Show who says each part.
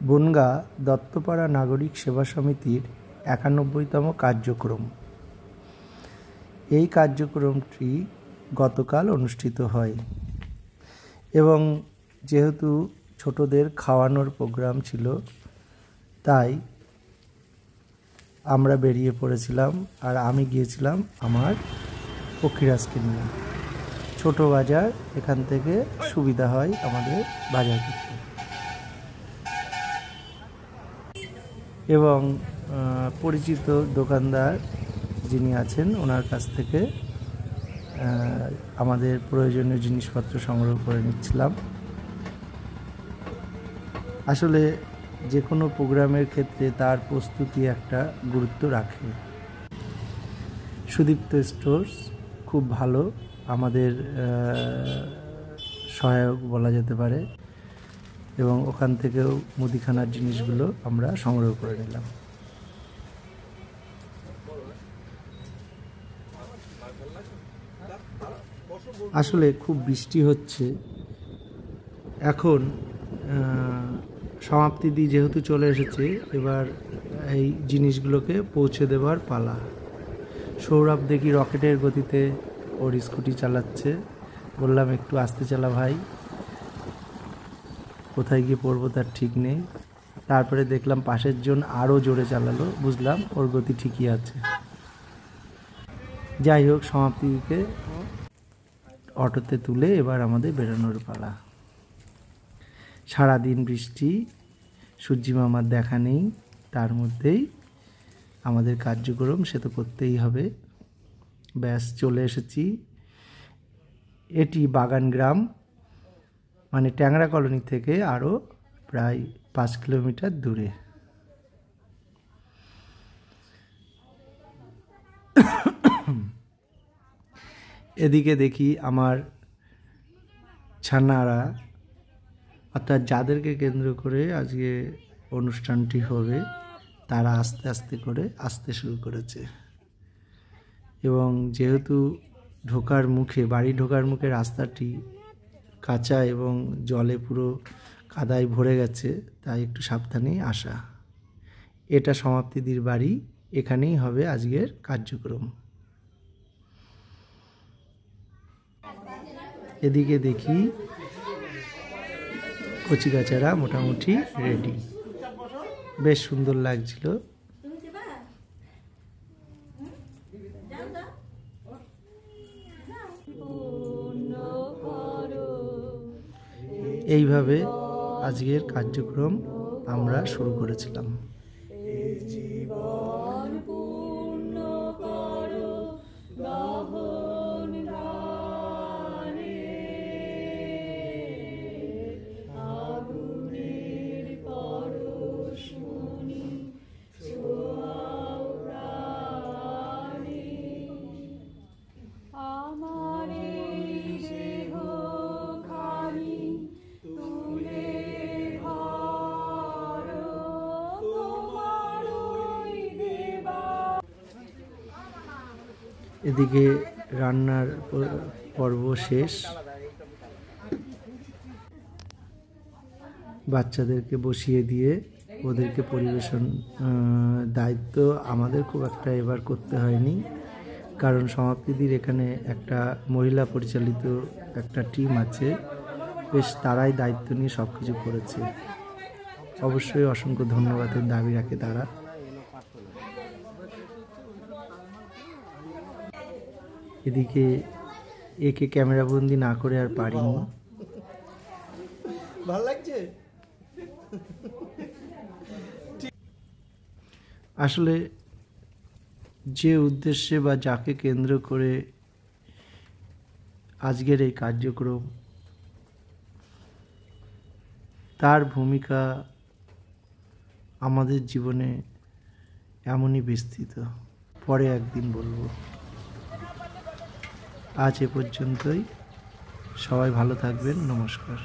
Speaker 1: বনগাঁ দত্তপাড়া নাগরিক সেবা সমিতির ৯১তম কার্যক্রম। এই কার্যক্রমটি গতকাল অনুষ্ঠিত হয় এবং যেহেতু ছোটদের খাওয়ানোর প্রোগ্রাম ছিল, তাই আমরা বেরিয়ে পড়েছিলাম। আর আমি গিয়েছিলাম আমার পক্ষীরাজকে নিয়ে। ছোট বাজার, এখান থেকে সুবিধা হয় আমাদের বাজার করতে। এবং পরিচিত দোকানদার যিনি আছেন, ওনার কাছ থেকে আমাদের প্রয়োজনীয় জিনিসপত্র সংগ্রহ করে নিচ্ছিলাম। আসলে যে কোনো প্রোগ্রামের ক্ষেত্রে তার প্রস্তুতি একটা গুরুত্ব রাখে। সুদীপ্ত স্টোর্স খুব ভালো, আমাদের সহায়ক বলা যেতে পারে, এবং ওখান থেকেও মুদিখানার জিনিসগুলো আমরা সংগ্রহ করে নিলাম। আসলে খুব বৃষ্টি হচ্ছে এখন, সমাপ্তি যেহেতু চলে এসেছে, এবার এই জিনিসগুলোকে পৌঁছে দেওয়ার পালা। সৌরভ দেখি রকেটের গতিতে ওর স্কুটি চালাচ্ছে। বললাম একটু আস্তে চালা ভাই, কোথায় গিয়ে পড়বো তার ঠিক নেই। তারপরে দেখলাম পাশের জন আরও জোরে চালালো, বুঝলাম ওর গতি ঠিকই আছে। যাই হোক, সমাপ্তিকে অটোতে তুলে এবার আমাদের বেরোনোর পালা। সারাদিন বৃষ্টি, সূর্যি মামার দেখা নেই, তার মধ্যেই আমাদের কার্যক্রম সে তো করতেই হবে। ব্যাস, চলে এসেছি। এটি বাগান গ্রাম, মানে ট্যাংরা কলোনি থেকে আরও প্রায় 5 কিলোমিটার দূরে। এদিকে দেখি আমার ছানারা, অর্থাৎ যাদেরকে কেন্দ্র করে আজকে অনুষ্ঠানটি হবে, তারা আস্তে আস্তে করে আসতে শুরু করেছে। এবং যেহেতু বাড়ি ঢোকার মুখে রাস্তাটি কাঁচা এবং জলে পুরো কাদায় ভরে গেছে, তাই একটু সাবধানেই আসা। এটা সমাপ্তিদির বাড়ি, এখানেই হবে আজকের কার্যক্রম। এদিকে দেখি কচিকাচারা মোটামুটি রেডি, বেশ সুন্দর লাগছিল। এইভাবে আজকের কার্যক্রম আমরা শুরু করেছিলাম। এদিকে রান্নার পর্ব শেষ। বাচ্চাদেরকে বসিয়ে দিয়ে ওদেরকে পরিবেশন দায়িত্ব আমাদের খুব একটা এবার করতে হয়নি, কারণ সমাপ্তিদির এখানে একটা মহিলা পরিচালিত একটা টিম আছে, বেশ তারাই দায়িত্ব নিয়ে সব কিছু করেছে। অবশ্যই অসংখ্য ধন্যবাদের দাবি রাখে তারা। এদিকে একে ক্যামেরা বন্দি না করে আর পারিনি। ভালো লাগছে। আসলে যে উদ্দেশ্যে বা যাকে কেন্দ্র করে আজকের এই কার্যক্রম, তার ভূমিকা আমাদের জীবনে এমনই বিস্তৃত, পরে একদিন বলবো। আজ এ পর্যন্তই। সবাই ভালো থাকবেন। নমস্কার।